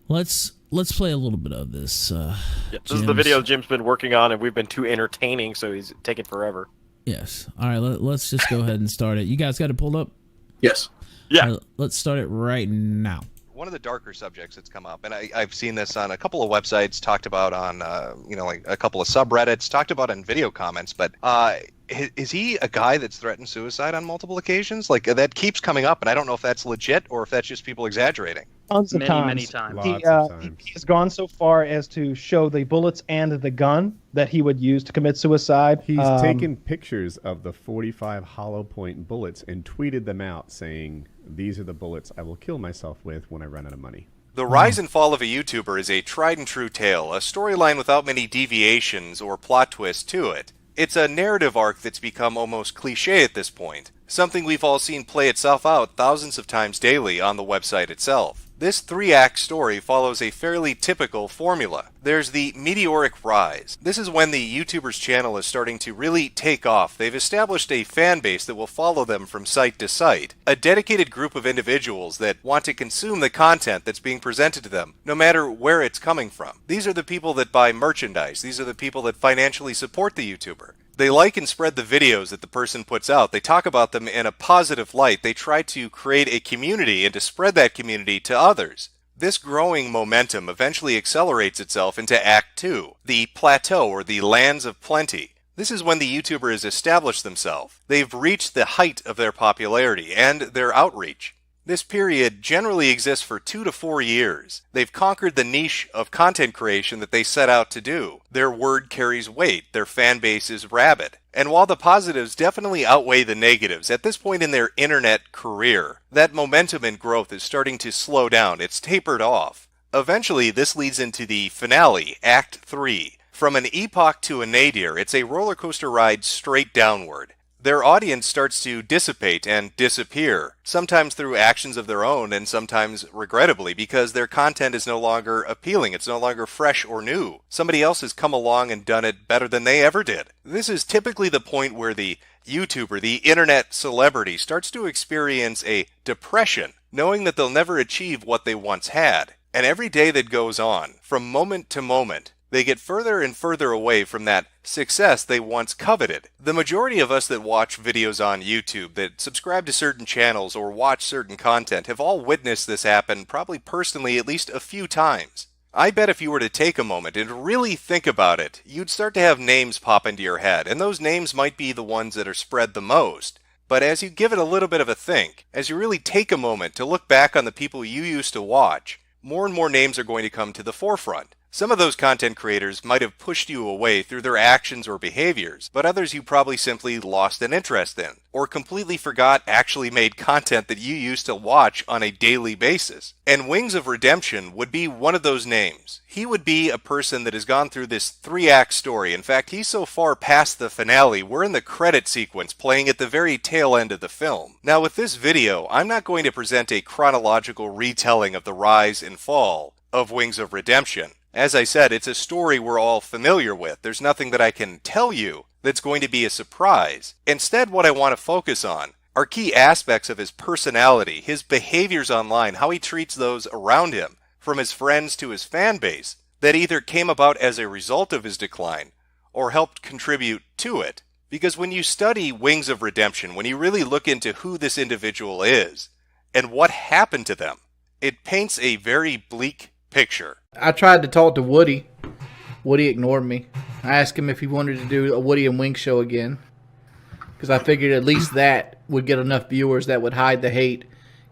Let's play a little bit of this. This is the video Jim's been working on, and we've been too entertaining, so he's taking forever. Yes. All right. Let's just go ahead and start it. You guys got it pulled up? Yes. Yeah. Let's start it right now. One of the darker subjects that's come up, and I've seen this on a couple of websites, talked about on, like a couple of subreddits, talked about in video comments, but is he a guy that's threatened suicide on multiple occasions? Like, that keeps coming up, and I don't know if that's legit or if that's just people exaggerating. Tons of times. Many times. He has gone so far as to show the bullets and the gun that he would use to commit suicide. He's taken pictures of the 45 hollow point bullets and tweeted them out saying, "These are the bullets I will kill myself with when I run out of money." The rise and fall of a YouTuber is a tried and true tale, a storyline without many deviations or plot twists to it. It's a narrative arc that's become almost cliche at this point, something we've all seen play itself out thousands of times daily on the website itself. This 3-act story follows a fairly typical formula. There's the meteoric rise. This is when the YouTuber's channel is starting to really take off. They've established a fan base that will follow them from site to site. A dedicated group of individuals that want to consume the content that's being presented to them, no matter where it's coming from. These are the people that buy merchandise. These are the people that financially support the YouTuber. They like and spread the videos that the person puts out. They talk about them in a positive light. They try to create a community and to spread that community to others. This growing momentum eventually accelerates itself into Act 2, the plateau or the lands of plenty. This is when the YouTuber has established themselves. They've reached the height of their popularity and their outreach. This period generally exists for 2 to 4 years. They've conquered the niche of content creation that they set out to do. Their word carries weight. Their fan base is rabid. And while the positives definitely outweigh the negatives, at this point in their internet career, that momentum and growth is starting to slow down. It's tapered off. Eventually, this leads into the finale, Act 3. From an epoch to a nadir, it's a roller coaster ride straight downward. Their audience starts to dissipate and disappear, sometimes through actions of their own and sometimes regrettably because their content is no longer appealing, it's no longer fresh or new. Somebody else has come along and done it better than they ever did. This is typically the point where the YouTuber, the internet celebrity, starts to experience a depression, knowing that they'll never achieve what they once had. And every day that goes on, from moment to moment, they get further and further away from that success they once coveted. The majority of us that watch videos on YouTube, that subscribe to certain channels or watch certain content, have all witnessed this happen, probably personally at least a few times. I bet if you were to take a moment and really think about it, you'd start to have names pop into your head, and those names might be the ones that are spread the most. But as you give it a little bit of a think, as you really take a moment to look back on the people you used to watch, more and more names are going to come to the forefront. Some of those content creators might have pushed you away through their actions or behaviors, but others you probably simply lost an interest in, or completely forgot actually made content that you used to watch on a daily basis. And Wings of Redemption would be one of those names. He would be a person that has gone through this 3-act story. In fact, he's so far past the finale, we're in the credit sequence playing at the very tail end of the film. Now with this video, I'm not going to present a chronological retelling of the rise and fall of Wings of Redemption. As I said, it's a story we're all familiar with. There's nothing that I can tell you that's going to be a surprise. Instead, what I want to focus on are key aspects of his personality, his behaviors online, how he treats those around him, from his friends to his fan base, that either came about as a result of his decline or helped contribute to it. Because when you study Wings of Redemption, when you really look into who this individual is and what happened to them, it paints a very bleak picture. I tried to talk to Woody. Woody ignored me. I asked him if he wanted to do a Woody and Wink show again, because I figured at least that would get enough viewers that would hide the hate,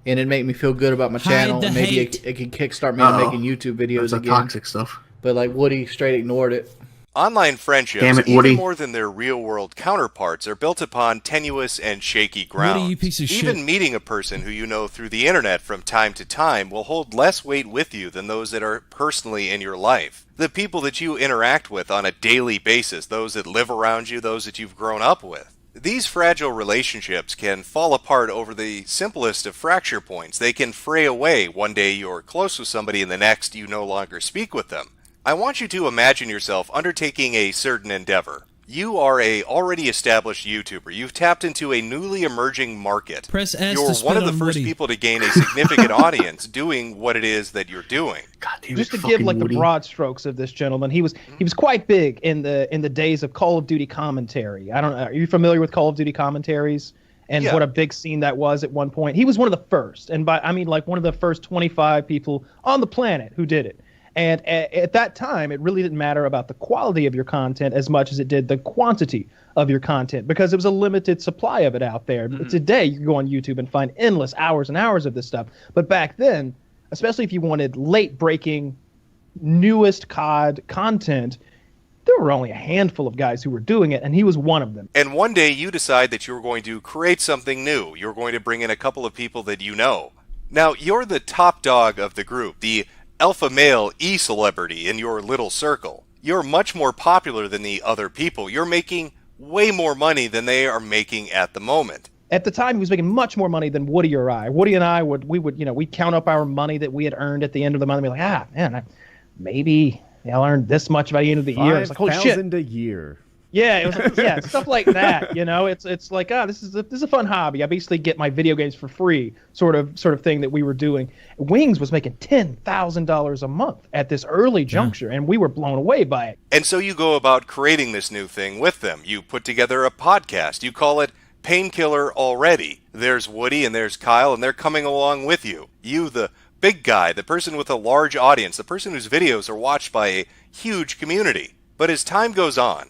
and it'd make me feel good about my channel, and maybe it could kickstart me on making YouTube videos That's again. toxic stuff. But like Woody straight ignored it. Online friendships, Damn it, even Woody. more than their real-world counterparts, are built upon tenuous and shaky ground. Woody, you piece of Even shit. meeting a person who you know through the internet from time to time will hold less weight with you than those that are personally in your life. The people that you interact with on a daily basis, those that live around you, those that you've grown up with. These fragile relationships can fall apart over the simplest of fracture points. They can fray away. One day you're close with somebody and the next you no longer speak with them. I want you to imagine yourself undertaking a certain endeavor. You are a already established YouTuber. You've tapped into a newly emerging market. Press S You're to spit one of the on first Woody. people to gain a significant audience doing what it is that you're doing. God damn it, Just to give fucking like Woody. the broad strokes of this gentleman, he was quite big in the days of Call of Duty commentary. I don't know. Are you familiar with Call of Duty commentaries and Yeah. what a big scene that was at one point? He was one of the first, and I mean like one of the first 25 people on the planet who did it. And at that time, it really didn't matter about the quality of your content as much as it did the quantity of your content, because there was a limited supply of it out there. Today, you can go on YouTube and find endless hours and hours of this stuff. But back then, especially if you wanted late-breaking, newest COD content, there were only a handful of guys who were doing it, and he was one of them. And one day you decide that you're going to create something new. You're going to bring in a couple of people that you know. Now, you're the top dog of the group, the alpha male e-celebrity in your little circle. You're much more popular than the other people. You're making way more money than they are making at the moment. At the time, he was making much more money than Woody or I. Woody and I we'd count up our money that we had earned at the end of the month and be like, man, maybe I'll earn this much by the end of the year. It's like, holy shit. $5,000 a year. Yeah, it was stuff like that. It's like, this is a fun hobby. I basically get my video games for free, sort of thing that we were doing. Wings was making $10,000 a month at this early juncture, and we were blown away by it. And so you go about creating this new thing with them. You put together a podcast. You call it Painkiller Already. There's Woody and there's Kyle, and they're coming along with you. You, the big guy, the person with a large audience, the person whose videos are watched by a huge community. But as time goes on,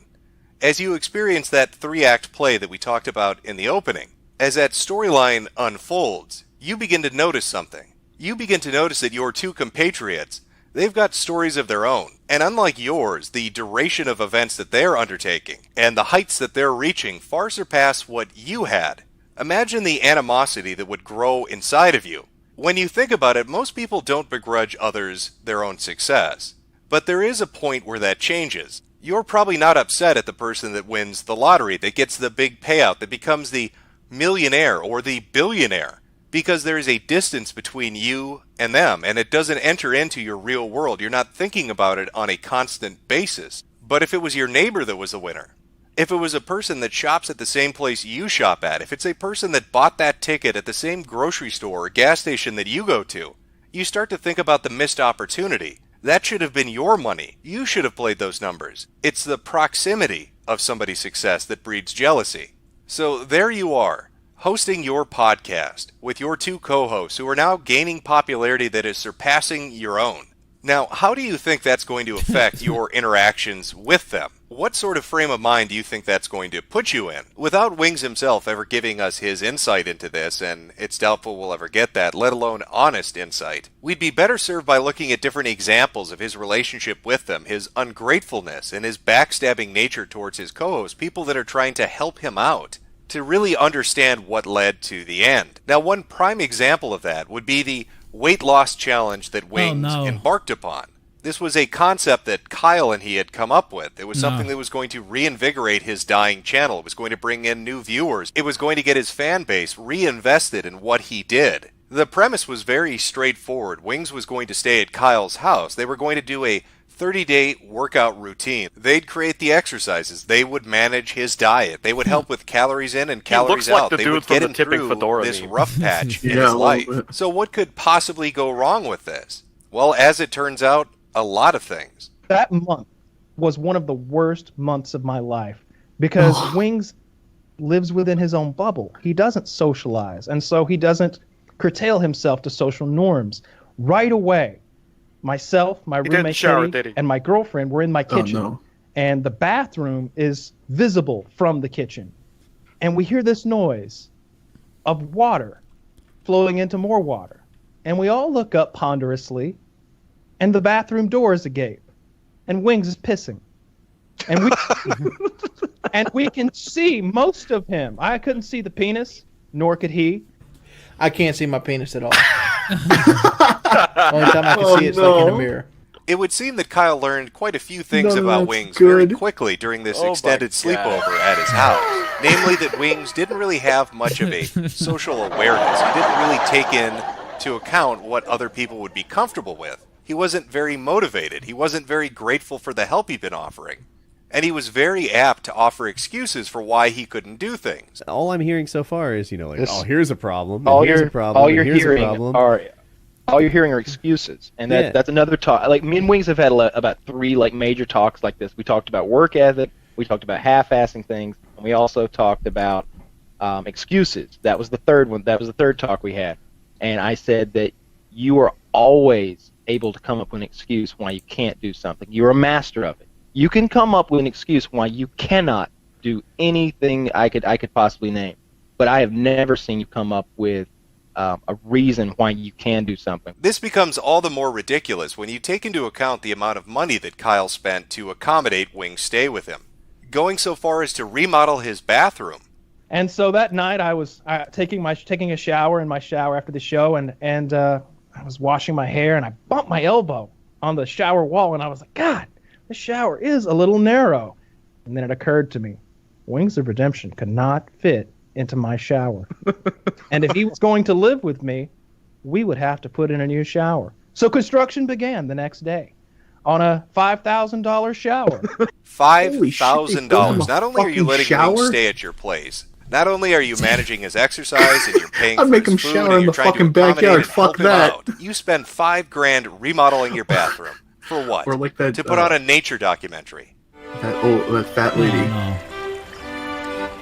as you experience that 3-act play that we talked about in the opening, as that storyline unfolds, you begin to notice something. You begin to notice that your two compatriots, they've got stories of their own. And unlike yours, the duration of events that they're undertaking and the heights that they're reaching far surpass what you had. Imagine the animosity that would grow inside of you. When you think about it, most people don't begrudge others their own success. But there is a point where that changes. You're probably not upset at the person that wins the lottery, that gets the big payout, that becomes the millionaire or the billionaire, because there is a distance between you and them, and it doesn't enter into your real world. You're not thinking about it on a constant basis. But if it was your neighbor that was the winner, if it was a person that shops at the same place you shop at, if it's a person that bought that ticket at the same grocery store or gas station that you go to, you start to think about the missed opportunity. That should have been your money. You should have played those numbers. It's the proximity of somebody's success that breeds jealousy. So there you are, hosting your podcast with your two co-hosts who are now gaining popularity that is surpassing your own. Now, how do you think that's going to affect your interactions with them? What sort of frame of mind do you think that's going to put you in? Without Wings himself ever giving us his insight into this, and it's doubtful we'll ever get that, let alone honest insight, we'd be better served by looking at different examples of his relationship with them, his ungratefulness, and his backstabbing nature towards his co-hosts, people that are trying to help him out, to really understand what led to the end. Now, one prime example of that would be the weight loss challenge that Wings embarked upon. This was a concept that Kyle and he had come up with. It was something that was going to reinvigorate his dying channel. It was going to bring in new viewers. It was going to get his fan base reinvested in what he did. The premise was very straightforward. Wings was going to stay at Kyle's house. They were going to do a 30-day workout routine. They'd create the exercises. They would manage his diet. They would help with calories in and calories out. They would get him through this rough patch in his life. So what could possibly go wrong with this? Well, as it turns out, a lot of things. That month was one of the worst months of my life because Wings lives within his own bubble. He doesn't socialize, and so he doesn't curtail himself to social norms. Right away, myself, my roommate Katie, and my girlfriend were in my kitchen, and the bathroom is visible from the kitchen. And we hear this noise of water flowing into more water. And we all look up ponderously, and the bathroom door is agape, and Wings is pissing, and we and we can see most of him. I couldn't see the penis, nor could he. I can't see my penis at all. Only time I can see it's like in a mirror. It would seem that Kyle learned quite a few things about Wings very quickly during this extended sleepover at his house. Namely that Wings didn't really have much of a social awareness. He didn't really take into account what other people would be comfortable with. He wasn't very motivated. He wasn't very grateful for the help he'd been offering. And he was very apt to offer excuses for why he couldn't do things. All I'm hearing so far is, oh, here's a problem, all and here's you're, a problem, all and you're here's a hearing problem. all you're hearing are excuses, and that's another talk. Like me and Wings have had about 3 major talks like this. We talked about work ethic, we talked about half-assing things, and we also talked about excuses. That was the third one. That was the third talk we had, and I said that you are always able to come up with an excuse why you can't do something. You're a master of it. You can come up with an excuse why you cannot do anything I could possibly name, but I have never seen you come up with a reason why you can do something. This becomes all the more ridiculous when you take into account the amount of money that Kyle spent to accommodate Wing's stay with him, going so far as to remodel his bathroom. And so that night I was taking a shower in my shower after the show, and I was washing my hair, and I bumped my elbow on the shower wall, and I was like, God, the shower is a little narrow. And then it occurred to me, Wings of Redemption could not fit into my shower. And if he was going to live with me, we would have to put in a new shower. So construction began the next day on a $5,000 shower. $5,000. Not only are you letting Wings stay at your place, not only are you managing his exercise and you're paying for his food and you're trying to accommodate and help him out, you spend $5,000 remodeling your bathroom. For what? Or like that, to put on a nature documentary. That fat lady.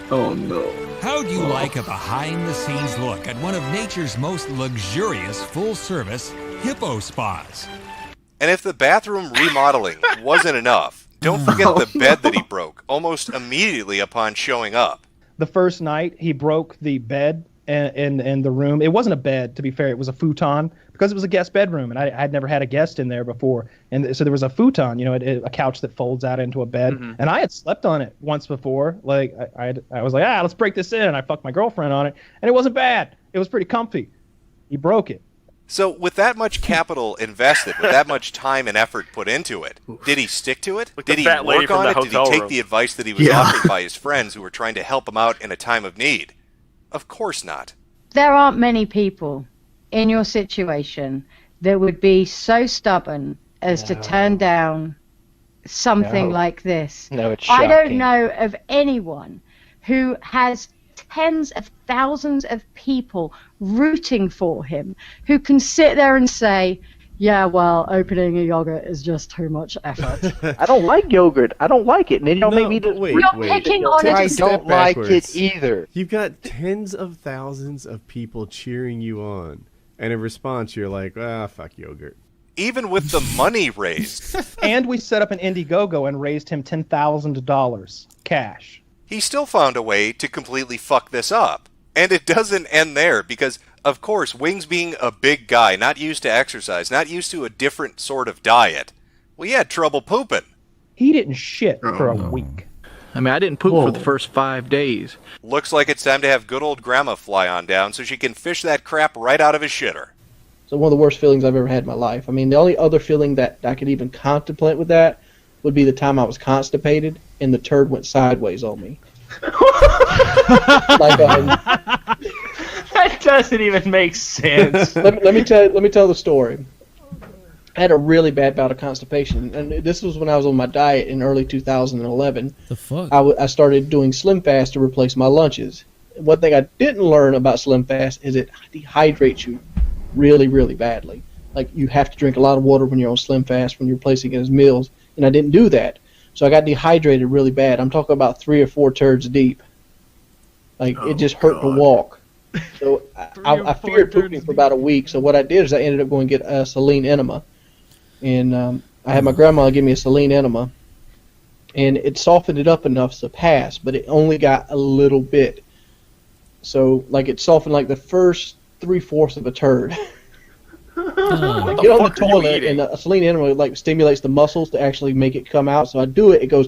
Oh no. How'd you like a behind-the-scenes look at one of nature's most luxurious full-service hippo spas? And if the bathroom remodeling wasn't enough, don't forget the bed that he broke almost immediately upon showing up. The first night, he broke the bed in the room. It wasn't a bed, to be fair. It was a futon, because it was a guest bedroom, and I had never had a guest in there before. And so there was a futon, a couch that folds out into a bed. Mm-hmm. And I had slept on it once before. Like I was like, let's break this in. And I fucked my girlfriend on it, and it wasn't bad. It was pretty comfy. He broke it. So with that much capital invested, with that much time and effort put into it, did he stick to it? Did he work on it? Did he take the advice that he was offered by his friends who were trying to help him out in a time of need? Of course not. There aren't many people in your situation that would be so stubborn as to turn down something like this. No, it's shocking. I don't know of anyone who has tens of thousands of people rooting for him who can sit there and say, yeah, well, opening a yogurt is just too much effort. I don't like yogurt. I don't like it. And you don't make me do picking on it. I don't like it either. You've got tens of thousands of people cheering you on. And in response, you're like, fuck yogurt. Even with the money raised. And we set up an Indiegogo and raised him $10,000 cash. He still found a way to completely fuck this up. And it doesn't end there, because, of course, Wings being a big guy, not used to exercise, not used to a different sort of diet, well, he had trouble pooping. He didn't shit for a week. I mean, I didn't poop for the first 5 days. Looks like it's time to have good old Grandma fly on down so she can fish that crap right out of his shitter. So one of the worst feelings I've ever had in my life. I mean, the only other feeling that I could even contemplate with that would be the time I was constipated and the turd went sideways on me. That doesn't even make sense. let me tell the story. I had a really bad bout of constipation, and this was when I was on my diet in early 2011. The fuck? I started doing Slim Fast to replace my lunches. One thing I didn't learn about Slim Fast is it dehydrates you really, really badly. Like, you have to drink a lot of water when you're on Slim Fast when you're replacing it as meals, and I didn't do that. So I got dehydrated really bad. I'm talking about 3 or 4 turds deep. Like, it just hurt to walk. So I feared pooping for about a week. So what I did is I ended up going to get a saline enema. And I had my grandma give me a saline enema. And it softened it up enough to pass, but it only got a little bit. So, like, it softened like the first 3/4 of a turd. I get on the toilet, and a saline enema like stimulates the muscles to actually make it come out. So I do it. It goes,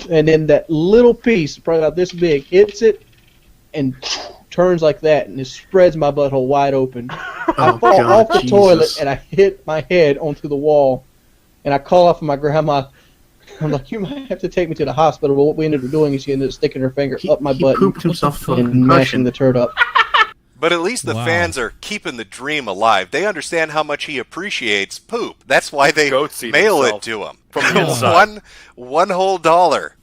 and then that little piece, probably about this big, hits it, and turns like that, and it spreads my butthole wide open. I fall off the toilet, and I hit my head onto the wall, and I call out for my grandma. I'm like, you might have to take me to the hospital. But what we ended up doing is she ended up sticking her finger up my butt pooped himself and mashing the turd up. But at least the Wow. fans are keeping the dream alive. They understand how much he appreciates poop. That's why they Goatsy mail himself it to him. from the inside. One whole dollar.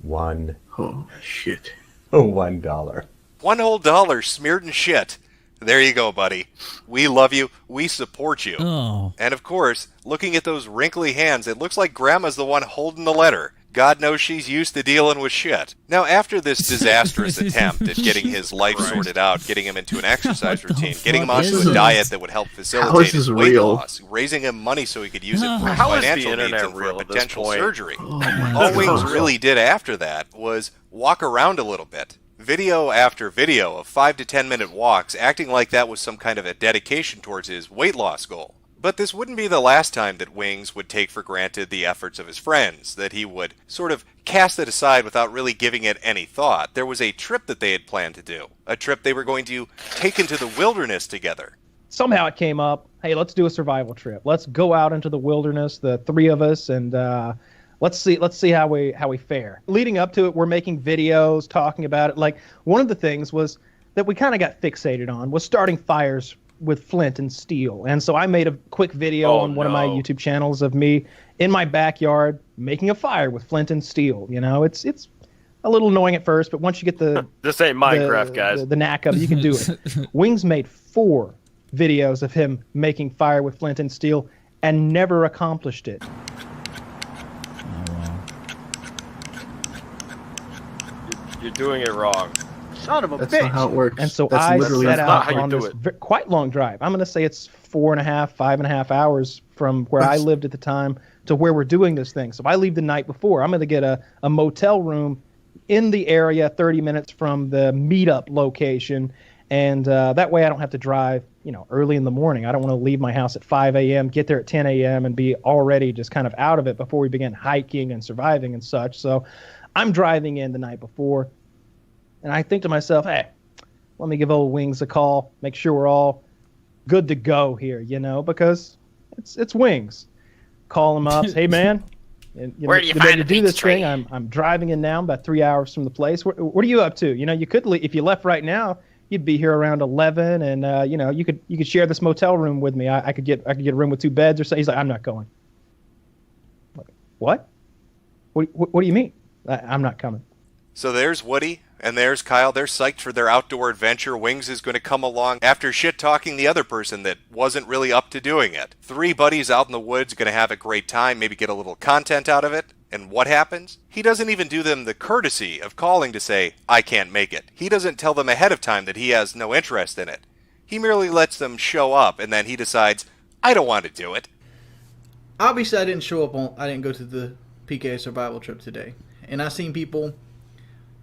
Oh, shit. $1. One whole dollar smeared in shit. There you go, buddy. We love you. We support you. Oh. And of course, looking at those wrinkly hands, it looks like Grandma's the one holding the letter. God knows she's used to dealing with shit. Now, after this disastrous attempt at getting his life sorted out, getting him into an exercise routine, getting him onto a diet that would help facilitate his weight loss, raising him money so he could use it for his How is the financial needs internet and for a real at this potential point? surgery. Oh, All Wings really did after that was walk around a little bit. Video after video of 5 to 10 minute walks, acting like that was some kind of a dedication towards his weight loss goal. But this wouldn't be the last time that Wings would take for granted the efforts of his friends, that he would sort of cast it aside without really giving it any thought. There was a trip that they had planned to do, a trip they were going to take into the wilderness together. Somehow it came up, hey, let's do a survival trip. Let's go out into the wilderness, the three of us, and let's see how we fare. Leading up to it, we're making videos, talking about it. Like, one of the things was that we kind of got fixated on was starting fires with flint and steel. And so I made a quick video on one of my YouTube channels of me in my backyard making a fire with flint and steel. You know, it's a little annoying at first, but once you get the This ain't Minecraft, guys. the knack of it, you can do it. Wings made 4 videos of him making fire with flint and steel and never accomplished it. You're doing it wrong. Son of a That's bitch. not how it works. And so That's I literally set not out how you on do this it. quite long drive. I'm going to say it's 5.5 hours from where I lived at the time to where we're doing this thing. So if I leave the night before, I'm going to get a motel room in the area 30 minutes from the meetup location. And that way I don't have to drive, early in the morning. I don't want to leave my house at 5 a.m., get there at 10 a.m., and be already just kind of out of it before we begin hiking and surviving and such. So I'm driving in the night before. And I think to myself, hey, let me give old Wings a call, make sure we're all good to go here, because it's Wings. Call him up, say, hey, man, Where do you ready find to the do peach this tree? thing? I'm driving in now, about 3 hours from the place. What are you up to? You could if you left right now, you'd be here around 11, and you could share this motel room with me. I could get a room with 2 beds or so. He's like, I'm not going. Like, what? What do you mean? I'm not coming. So there's Woody, and there's Kyle. They're psyched for their outdoor adventure. Wings is going to come along after shit-talking the other person that wasn't really up to doing it. 3 buddies out in the woods going to have a great time, maybe get a little content out of it. And what happens? He doesn't even do them the courtesy of calling to say, I can't make it. He doesn't tell them ahead of time that he has no interest in it. He merely lets them show up, and then he decides, I don't want to do it. Obviously, I didn't go to the PK survival trip today. And I seen people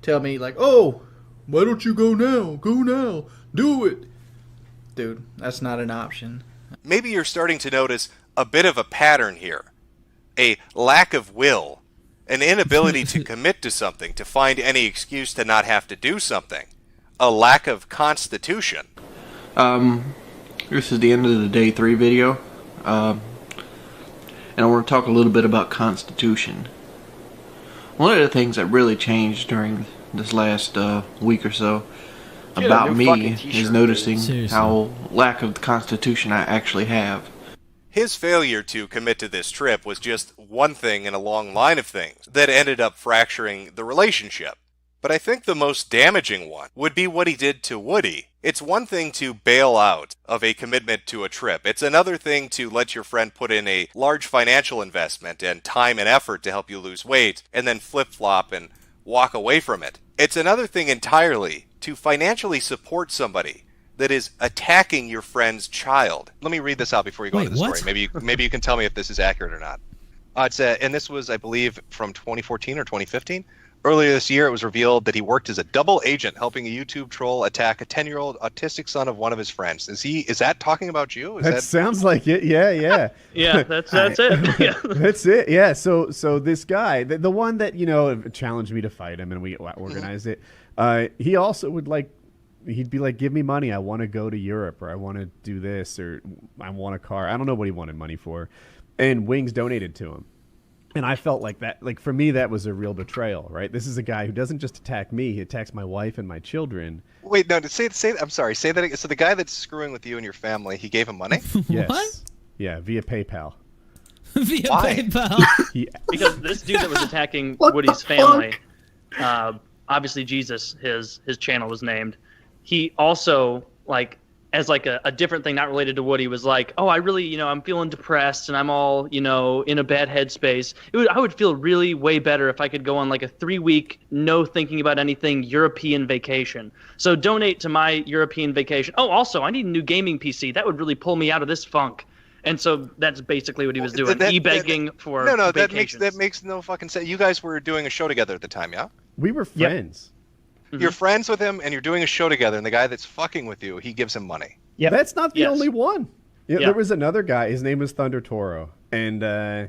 tell me, like, oh, why don't you go now? Go now. Do it. Dude, that's not an option. Maybe you're starting to notice a bit of a pattern here. A lack of will. An inability to commit to something, to find any excuse to not have to do something. A lack of constitution. This is the end of the day 3 video. And I want to talk a little bit about constitution. One of the things that really changed during this last week or so about me is noticing how lack of the constitution I actually have. His failure to commit to this trip was just one thing in a long line of things that ended up fracturing the relationship. But I think the most damaging one would be what he did to Woody. It's one thing to bail out of a commitment to a trip. It's another thing to let your friend put in a large financial investment and time and effort to help you lose weight and then flip-flop and walk away from it. It's another thing entirely to financially support somebody that is attacking your friend's child. Let me read this out before you go into the story. Maybe you can tell me if this is accurate or not. And this was, I believe, from 2014 or 2015. Earlier this year, it was revealed that he worked as a double agent, helping a YouTube troll attack a 10-year-old autistic son of one of his friends. Is that talking about you? That sounds like it. Yeah. Yeah, that's it. Yeah. That's it. Yeah. So this guy, the one that challenged me to fight him, and we organized it. He also would he'd be like, give me money. I want to go to Europe, or I want to do this, or I want a car. I don't know what he wanted money for. And Wings donated to him. And I felt like that, like for me, that was a real betrayal, right? This is a guy who doesn't just attack me; he attacks my wife and my children. Wait, no, say. I'm sorry. Say that again. So the guy that's screwing with you and your family, he gave him money? Yes. What? Yeah, via PayPal. Via Why? PayPal. Because this dude that was attacking Woody's family, obviously Jesus, his channel was named. He also, like, as like a different thing not related to Woody, was like, oh, I really, I'm feeling depressed and I'm all, in a bad headspace. I would feel really way better if I could go on like a 3-week, no thinking about anything European vacation. So donate to my European vacation. Oh, also, I need a new gaming PC. That would really pull me out of this funk. And so that's basically what he was doing, e-begging for vacations. that makes no fucking sense. You guys were doing a show together at the time, yeah? We were friends. Yep. You're friends with him, and you're doing a show together, and the guy that's fucking with you, he gives him money. Yeah, that's not the Yes. only one. Yeah. There was another guy. His name was Thunder Toro, and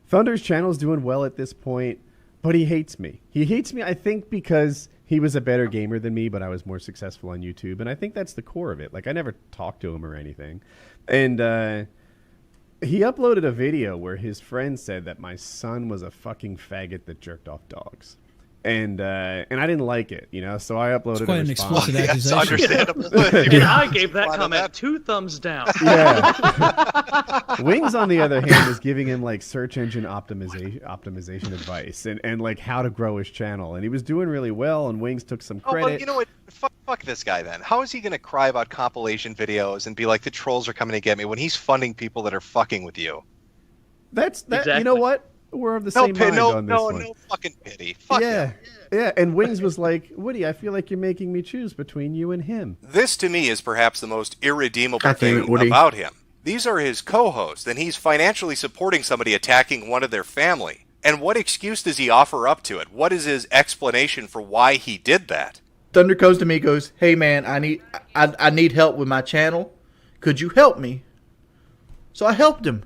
Thunder's channel is doing well at this point, but he hates me. He hates me, I think, because he was a better gamer than me, but I was more successful on YouTube, and I think that's the core of it. Like, I never talked to him or anything, and he uploaded a video where his friend said that my son was a fucking faggot that jerked off dogs. And I didn't like it, so I uploaded Quite an explicit accusation. Understandable. And I gave that comment 2 thumbs down. Yeah. Wings, on the other hand, is giving him like search engine optimization advice and like how to grow his channel. And he was doing really well, and Wings took some credit. Oh, well, you know what? Fuck this guy then. How is he going to cry about compilation videos and be like, the trolls are coming to get me when he's funding people that are fucking with you? That's that. Exactly. You know what? We're of the same mind on this one. No fucking pity. Fuck him. Yeah. And Wings was like, Woody, I feel like you're making me choose between you and him. This, to me, is perhaps the most irredeemable thing about him. These are his co-hosts, and he's financially supporting somebody attacking one of their family. And what excuse does he offer up to it? What is his explanation for why he did that? Thunder comes to me, goes, "Hey man, I need help with my channel. Could you help me?" So I helped him.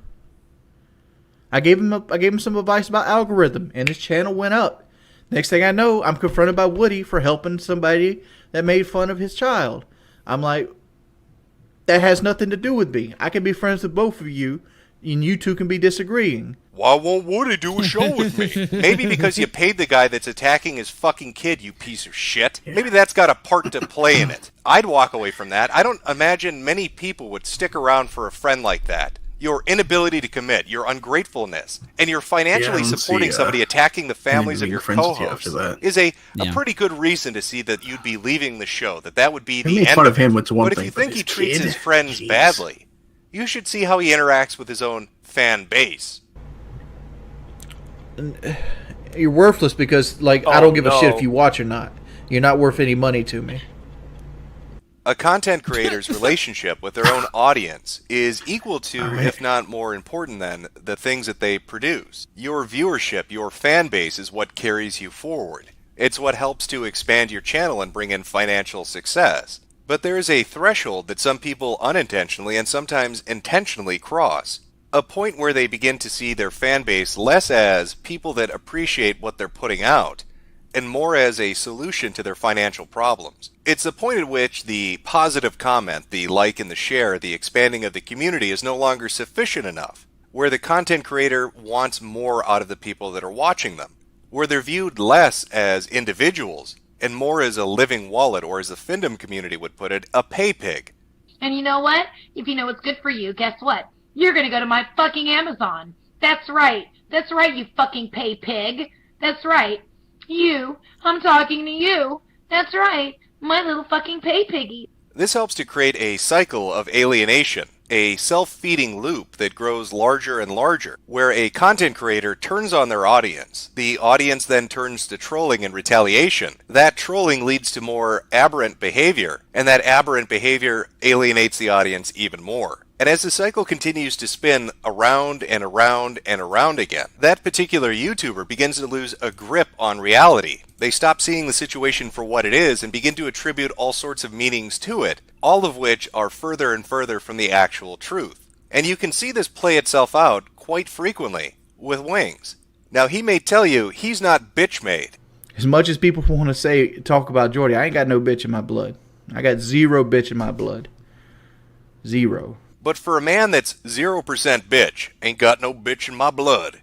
I gave him some advice about algorithm, and his channel went up. Next thing I know, I'm confronted by Woody for helping somebody that made fun of his child. I'm like, that has nothing to do with me. I can be friends with both of you, and you two can be disagreeing. Why won't Woody do a show with me? Maybe because you paid the guy that's attacking his fucking kid, you piece of shit. Maybe that's got a part to play in it. I'd walk away from that. I don't imagine many people would stick around for a friend like that. Your inability to commit, your ungratefulness, and you're financially supporting somebody attacking the families of your co-hosts is a pretty good reason to see that you'd be leaving the show, that would be the end of him. But if you think he treats his friends badly, you should see how he interacts with his own fan base. You're worthless because, I don't give a shit if you watch or not. You're not worth any money to me. A content creator's relationship with their own audience is equal to, if not more important than, the things that they produce. Your viewership, your fan base is what carries you forward. It's what helps to expand your channel and bring in financial success. But there is a threshold that some people unintentionally and sometimes intentionally cross. A point where they begin to see their fan base less as people that appreciate what they're putting out, and more as a solution to their financial problems. It's the point at which the positive comment, the like and the share, the expanding of the community is no longer sufficient enough, where the content creator wants more out of the people that are watching them, where they're viewed less as individuals and more as a living wallet, or as the Findom community would put it, a pay pig. And you know what? If you know what's good for you, guess what? You're gonna go to my fucking Amazon. That's right. That's right, you fucking pay pig. That's right. You. I'm talking to you. That's right. My little fucking pay piggy. This helps to create a cycle of alienation, a self-feeding loop that grows larger and larger, where a content creator turns on their audience. The audience then turns to trolling and retaliation. That trolling leads to more aberrant behavior, and that aberrant behavior alienates the audience even more. And as the cycle continues to spin around and around and around again, that particular YouTuber begins to lose a grip on reality. They stop seeing the situation for what it is and begin to attribute all sorts of meanings to it, all of which are further and further from the actual truth. And you can see this play itself out quite frequently with Wings. Now, he may tell you he's not bitch-made. As much as people want to talk about Jordy, I ain't got no bitch in my blood. I got zero bitch in my blood. Zero. But for a man that's 0% bitch, ain't got no bitch in my blood,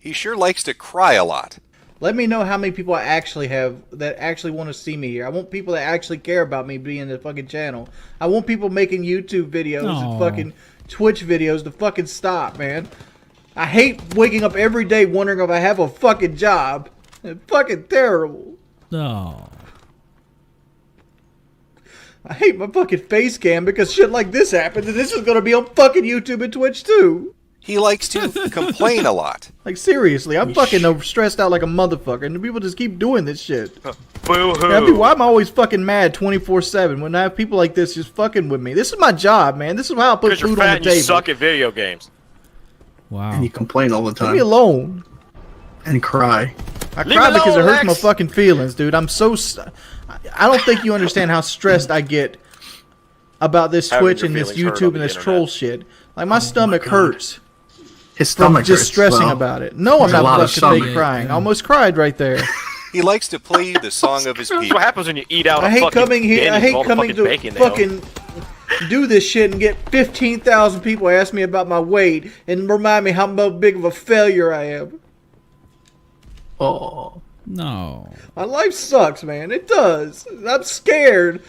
He sure likes to cry a lot. Let me know how many people I actually have that actually want to see me here. I want people that actually care about me being in the fucking channel. I want people making YouTube videos and fucking Twitch videos to fucking stop, man. I hate waking up every day wondering if I have a fucking job. It's fucking terrible. No. I hate my fucking face cam because shit like this happens, and this is gonna be on fucking YouTube and Twitch too. He likes to complain a lot. Like, seriously, I'm fucking stressed out like a motherfucker, and the people just keep doing this shit. Boo-hoo. I mean, why am I always fucking mad 24/7 when I have people like this just fucking with me? This is my job, man. This is how I put food on the table. You suck at video games. Wow. And you complain all the time. Leave me alone. And cry. I cry because it hurts my fucking feelings, dude. I'm so... I don't think you understand how stressed I get about this Twitch and this YouTube and this troll shit. Like, my stomach hurts. His stomach just stressing about it. No, I'm not fucking crying. I almost cried right there. He likes to play the song of his people. That's what happens when you eat out. I hate coming here. I hate coming to fucking do this shit and get 15,000 people ask me about my weight and remind me how big of a failure I am. Oh no! My life sucks, man. It does. I'm scared.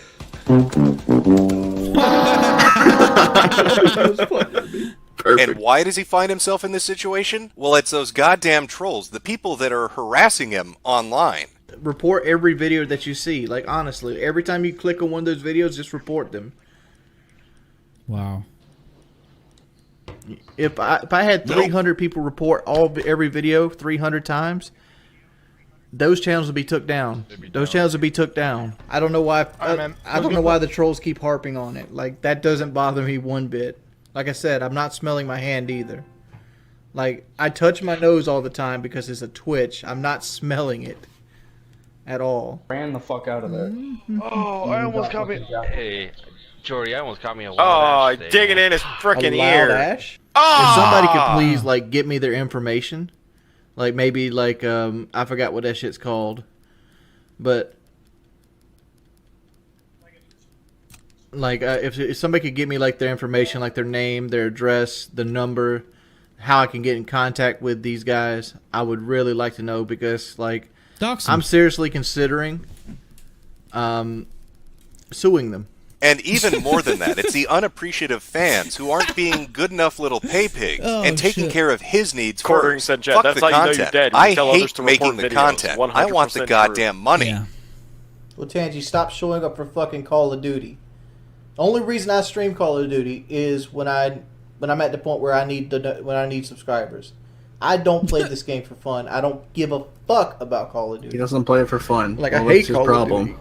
And why does he find himself in this situation? Well, it's those goddamn trolls, the people that are harassing him online. Report every video that you see. Like, honestly, every time you click on one of those videos, just report them. Wow. If I had 300 people report every video 300 times, those channels would be took down. Those channels would be took down. I don't know why. I don't know why the trolls keep harping on it. Like, that doesn't bother me one bit. Like I said, I'm not smelling my hand either. Like, I touch my nose all the time because it's a twitch. I'm not smelling it at all. Ran the fuck out of there. Oh, I almost caught me. Hey, Jordy, I almost caught me a wild ash today. Digging in his freaking ear. ash? If somebody could please, like, get me their information. Like, maybe, like, I forgot what that shit's called. But... like, if somebody could give me, like, their information, like their name, their address, the number, how I can get in contact with these guys, I would really like to know because, like, I'm seriously considering suing them. And even more than that, it's the unappreciative fans who aren't being good enough little pay pigs and taking care of his needs first. Fuck that's the how you know content. you're dead. I hate making the content. I want the goddamn money. Yeah. Well, Tangy, stop showing up for fucking Call of Duty. The only reason I stream Call of Duty is when I'm at the point where I need subscribers. I don't play this game for fun. I don't give a fuck about Call of Duty. He doesn't play it for fun. Like, I hate Call of Duty.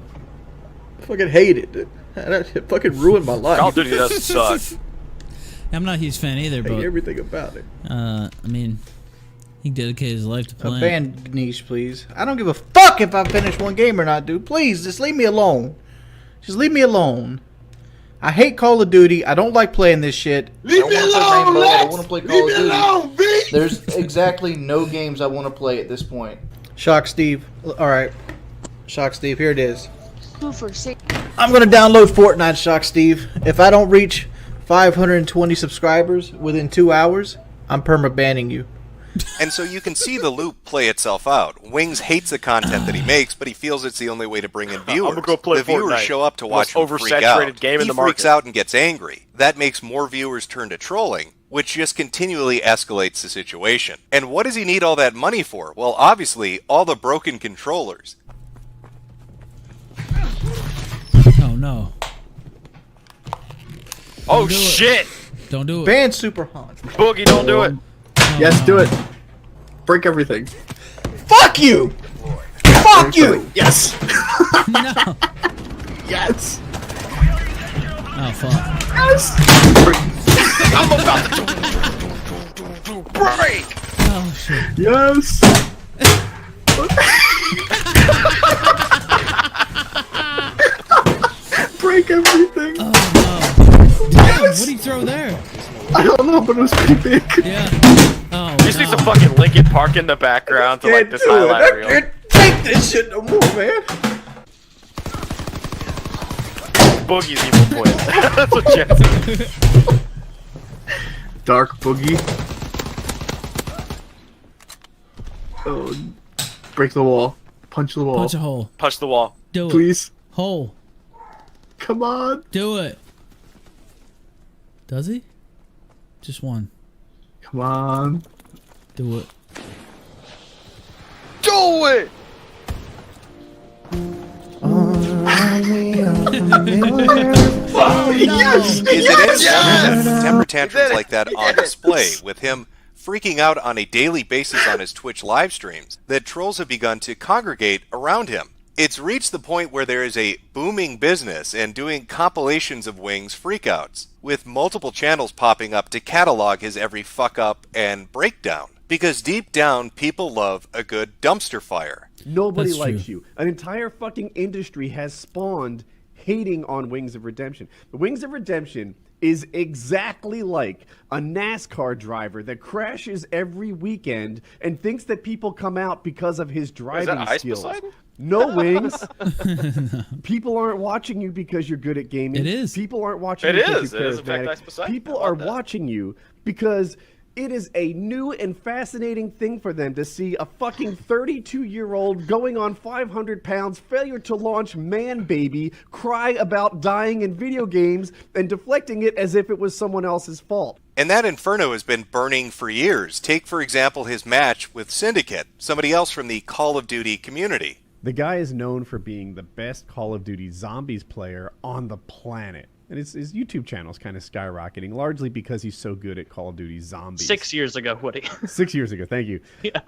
I fucking hate it. It fucking ruined my life. Call of Duty doesn't suck. I'm not a huge fan either, I but hate everything about it. I mean, he dedicated his life to playing. Ban niche, please. I don't give a fuck if I finish one game or not, dude. Please, just leave me alone. Just leave me alone. I hate Call of Duty. I don't like playing this shit. Leave me alone, I don't want to play Call Leave of me Duty. alone, bitch! There's exactly no games I want to play at this point. Shock Steve. Alright. Shock Steve, here it is. I'm going to download Fortnite, Shock Steve. If I don't reach 520 subscribers within 2 hours, I'm perma-banning you. And so you can see the loop play itself out. Wings hates the content that he makes, but he feels it's the only way to bring in viewers. I'm gonna go play the viewers Fortnite. show up to watch him Most freak out. oversaturated game in He the freaks market. out and gets angry. That makes more viewers turn to trolling, which just continually escalates the situation. And what does he need all that money for? Well, obviously, all the broken controllers. Oh no. Oh shit! Don't do it. Ban Super Hans. Boogie, don't do it. Yes, do it. Break everything. Fuck you! Fuck you! Yes! No. Yes! Oh fuck. Yes! I'm about to break! Oh shit. Yes! Break everything! Oh no. Damn, what did he throw there? I don't know, but it was pretty big. Yeah. Oh, You see some fucking Lincoln Park in the background to like this highlight reel. Take this shit no more, man. Boogie's evil twin. That's what Jesse. Dark Boogie. Oh, break the wall. Punch the wall. Punch a hole. Punch the wall. Do it. Please. Hole. Come on. Do it. Does he? Just one. Come on. Do it. Do it! Is it any wonder that temper tantrums like that on display, with him freaking out on a daily basis on his Twitch live streams, that trolls have begun to congregate around him? It's reached the point where there is a booming business and doing compilations of Wings freakouts, with multiple channels popping up to catalog his every fuck up and breakdown. Because deep down, people love a good dumpster fire. Nobody likes you. An entire fucking industry has spawned hating on Wings of Redemption. The Wings of Redemption is exactly like a NASCAR driver that crashes every weekend and thinks that people come out because of his driving skills. No, Wings. People aren't watching you because you're good at gaming. It is. People aren't watching you because you're It is, in fact, charismatic. Ice Poseidon. People are watching you because it is a new and fascinating thing for them to see a fucking 32-year-old going on 500 pounds, failure to launch man baby, cry about dying in video games, and deflecting it as if it was someone else's fault. And that inferno has been burning for years. Take, for example, his match with Syndicate, somebody else from the Call of Duty community. The guy is known for being the best Call of Duty Zombies player on the planet. And his YouTube channel is kind of skyrocketing, largely because he's so good at Call of Duty Zombies. 6 years ago, Woody. 6 years ago, thank you. Yeah.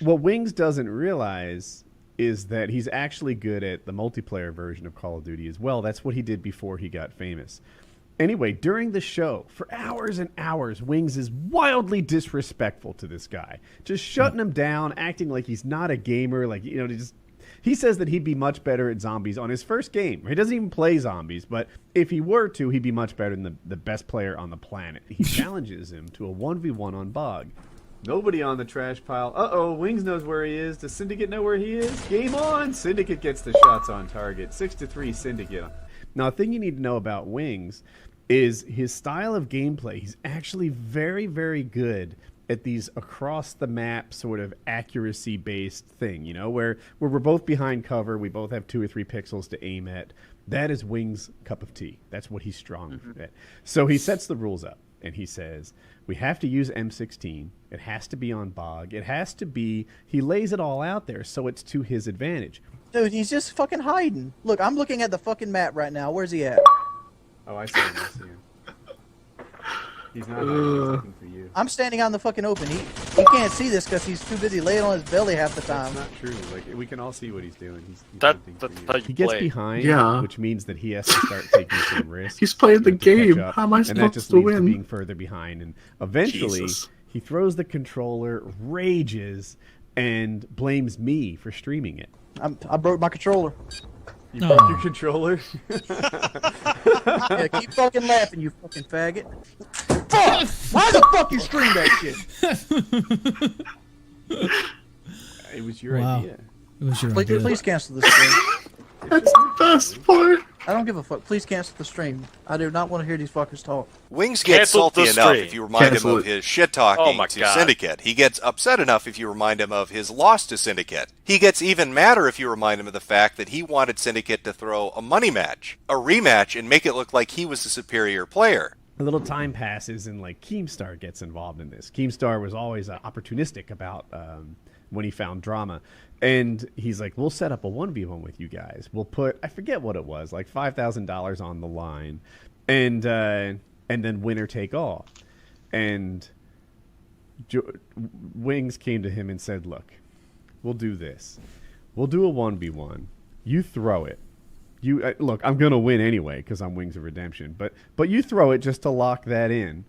What Wings doesn't realize is that he's actually good at the multiplayer version of Call of Duty as well. That's what he did before he got famous. Anyway, during the show, for hours and hours, Wings is wildly disrespectful to this guy. Just shutting him down, acting like he's not a gamer, like, you know, just... He says that he'd be much better at zombies on his first game. He doesn't even play zombies, but if he were to, he'd be much better than the best player on the planet. He challenges him to a 1v1 on Bog. Nobody on the trash pile. Uh-oh, Wings knows where he is. Does Syndicate know where he is? Game on! Syndicate gets the shots on target. 6-3 Syndicate. Now, a thing you need to know about Wings is his style of gameplay. He's actually very, very good at these across-the-map sort of accuracy-based thing, you know, where we're both behind cover, we both have 2 or 3 pixels to aim at. That is Wings' cup of tea. That's what he's strong at. So he sets the rules up, and he says, we have to use M16. It has to be on Bog. It has to be... He lays it all out there, so it's to his advantage. Dude, he's just fucking hiding. Look, I'm looking at the fucking map right now. Where's he at? Oh, I see him. I see him. He's not hiding. He's looking for you. I'm standing out in the fucking open. He can't see this because he's too busy laying on his belly half the time. That's not true. Like, we can all see what he's doing. He's that's hunting how you he gets play. behind, which means that he has to start taking some risks. He's playing the to game. catch up, How am I and that supposed just to leads win? to being further behind. And eventually, Jesus. he throws the controller, rages, and blames me for streaming it. I broke my controller. You broke your controller? Yeah, keep fucking laughing, you fucking faggot. Fuck! Why the fuck you stream that shit? It was your idea. It was your idea. Please cancel the stream. That's the best part. I don't give a fuck. Please cancel the stream. I do not want to hear these fuckers talk. Wings gets Cancel salty the enough stream. if you remind Cancel him of it. his shit-talking Oh my to God. Syndicate. He gets upset enough if you remind him of his loss to Syndicate. He gets even madder if you remind him of the fact that he wanted Syndicate to throw a money match, a rematch, and make it look like he was the superior player. A little time passes, and like Keemstar gets involved in this. Keemstar was always opportunistic about when he found drama, and he's like, "We'll set up a 1v1 with you guys. We'll put, I forget what it was, like $5,000 on the line, and then winner take all." And Wings came to him and said, "Look, we'll do this. We'll do a 1v1. You throw it. You look, I'm gonna win anyway because I'm Wings of Redemption. But you throw it just to lock that in,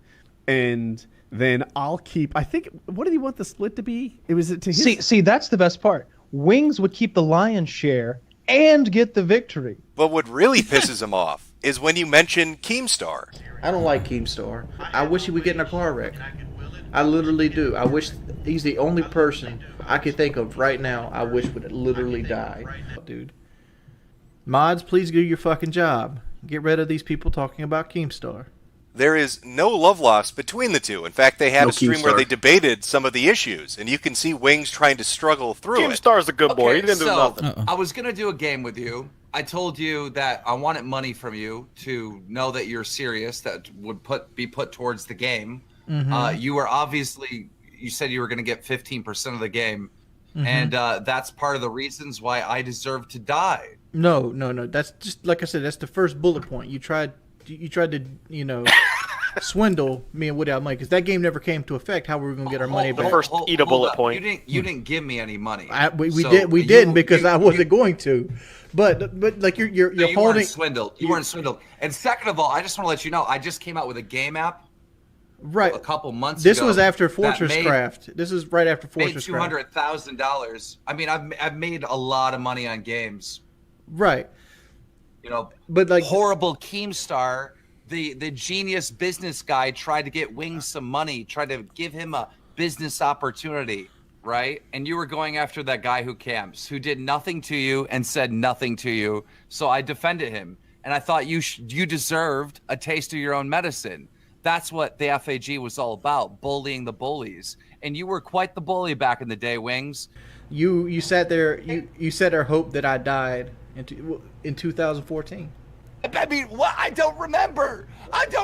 and then I'll keep. I think. What did he want the split to be? It was to his. See, that's the best part. Wings would keep the lion's share and get the victory. But what really pisses him off is when you mention Keemstar. I don't like Keemstar. I wish he would get in a car wreck. I literally do. I wish he's the only person I could think of right now I wish would literally die. Dude. Mods, please do your fucking job. Get rid of these people talking about Keemstar. There is no love lost between the two. In fact, they had No a stream where Keemstar. they debated some of the issues, and you can see Wings trying to struggle through it. Keemstar's a good boy. He didn't do so nothing. I was gonna do a game with you. I told you that I wanted money from you to know that you're serious. That would be put towards the game. You were obviously. You said you were gonna get 15% of the game, and that's part of the reasons why I deserve to die. No. That's just like I said. That's the first bullet point. You tried to, swindle me and Woody out of money because that game never came to effect. How were we gonna get our money back? The first eat a bullet point. You didn't give me any money. We didn't because I wasn't going to. But like you're you holding. weren't swindled. You weren't swindled. And second of all, I just want to let you know, I just came out with a game app. Right. A couple months This ago. was after Fortress Craft. This is right after Made Fortress Craft. $200,000. I mean, I've made a lot of money on games. Right. But like horrible Keemstar, the genius business guy tried to get Wings some money, tried to give him a business opportunity, right? And you were going after that guy who camps, who did nothing to you and said nothing to you. So I defended him, and I thought you deserved a taste of your own medicine. That's what the FAG was all about, bullying the bullies. And you were quite the bully back in the day, Wings. You sat there. You said our hope that I died in 2014. I mean, what? I don't remember.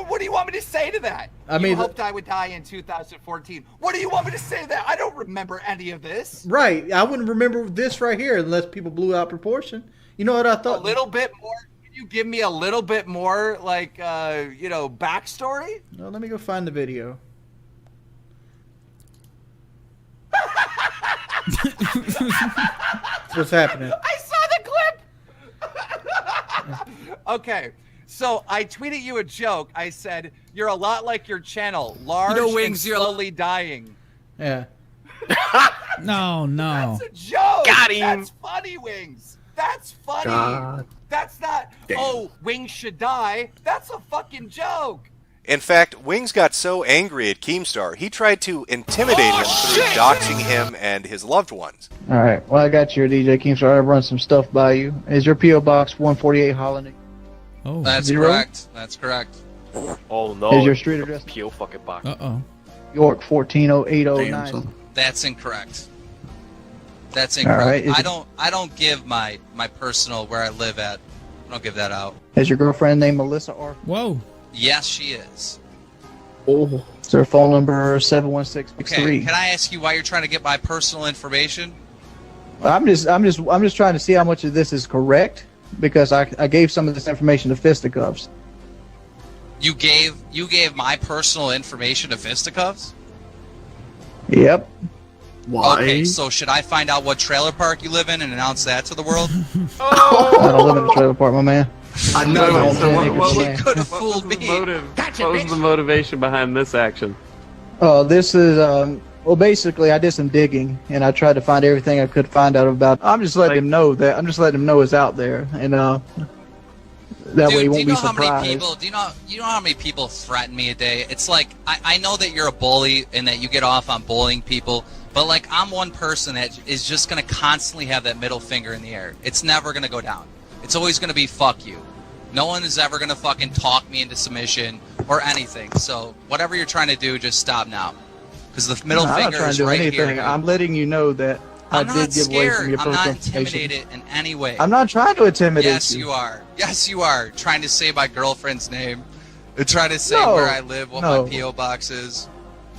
What do you want me to say to that? You hoped I would die in 2014. What do you want me to say to that? I don't remember any of this. Right. I wouldn't remember this right here unless people blew out proportion. You know what I thought? A little bit more. Can you give me a little bit more, like, backstory? No, let me go find the video. What's happening? I saw the clip. Okay, so I tweeted you a joke. I said you're a lot like your channel, large and slowly dying. Yeah. No. That's a joke. Got him. That's funny, Wings. That's funny. God. That's not. Damn. Oh, Wings should die. That's a fucking joke. In fact, Wings got so angry at Keemstar, he tried to intimidate him through doxing him and his loved ones. All right. Well, I got your DJ Keemstar. I've run some stuff by you. Is your PO Box 148 Holland? Oh, that's Zero? correct. That's correct. Oh no. Is your street address? Peel fucking box. York 140809. That's incorrect. That's incorrect. Right. I don't give my personal where I live at. I don't give that out. Is your girlfriend named Melissa R? Whoa. Yes, she is. Oh. Is her phone number 71663? Okay. Can I ask you why you're trying to get my personal information? I'm just trying to see how much of this is correct because I gave some of this information to Fisticuffs. You gave my personal information to Fisticuffs? Yep. Why? Okay, so should I find out what trailer park you live in and announce that to the world? I don't live in a trailer park, my man. I know. So You could have fooled me. What was the motivation behind this action? This is well, basically, I did some digging and I tried to find everything I could find out about. I'm just letting him know it's out there, and that way he won't be surprised. Do you know how many people threaten me a day? It's like I know that you're a bully and that you get off on bullying people, but like I'm one person that is just gonna constantly have that middle finger in the air. It's never gonna go down. It's always gonna be fuck you. No one is ever gonna fucking talk me into submission or anything. So whatever you're trying to do, just stop now, because the middle I'm not finger trying is to do right anything. here. I'm letting you know that I did give away some of your I'm personal not information. intimidated in any way. I'm not trying to intimidate Yes, you are. Yes, you are. Trying to say my girlfriend's name. And trying to say No, where I live, what my P.O. box is.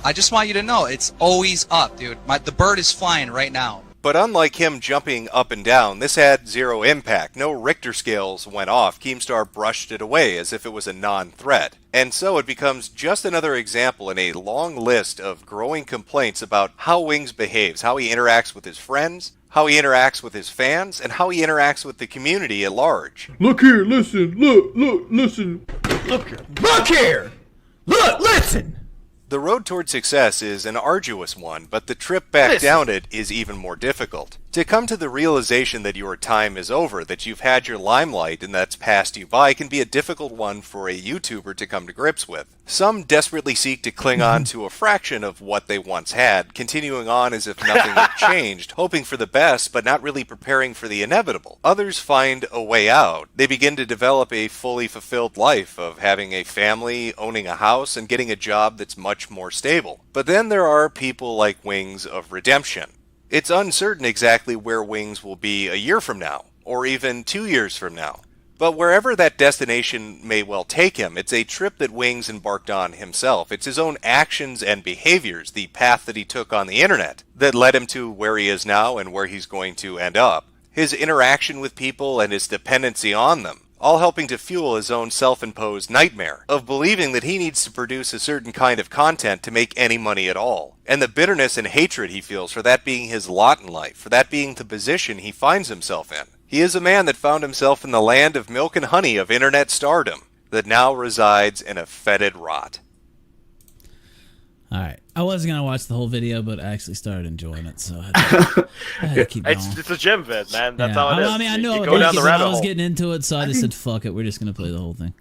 I just want you to know, it's always up, dude. The bird is flying right now. But unlike him jumping up and down, this had zero impact. No Richter scales went off. Keemstar brushed it away as if it was a non-threat. And so it becomes just another example in a long list of growing complaints about how Wings behaves, how he interacts with his friends, how he interacts with his fans, and how he interacts with the community at large. Look here, listen, look, listen. Look here! Look, listen! The road toward success is an arduous one, but the trip back down it is even more difficult. To come to the realization that your time is over, that you've had your limelight and that's passed you by, can be a difficult one for a YouTuber to come to grips with. Some desperately seek to cling on to a fraction of what they once had, continuing on as if nothing had changed, hoping for the best but not really preparing for the inevitable. Others find a way out. They begin to develop a fully fulfilled life of having a family, owning a house, and getting a job that's much more stable. But then there are people like Wings of Redemption. It's uncertain exactly where Wings will be a year from now, or even 2 years from now. But wherever that destination may well take him, it's a trip that Wings embarked on himself. It's his own actions and behaviors, the path that he took on the internet, that led him to where he is now and where he's going to end up. His interaction with people and his dependency on them, all helping to fuel his own self-imposed nightmare of believing that he needs to produce a certain kind of content to make any money at all, and the bitterness and hatred he feels for that being his lot in life, for that being the position he finds himself in. He is a man that found himself in the land of milk and honey of internet stardom, that now resides in a fetid rot. All right. I wasn't going to watch the whole video, but I actually started enjoying it, so I had to keep going. It's a gym vid, man. That's how it is. I mean, I knew you go down the rabbit I was hole. getting into it, so I just said, fuck it. We're just going to play the whole thing.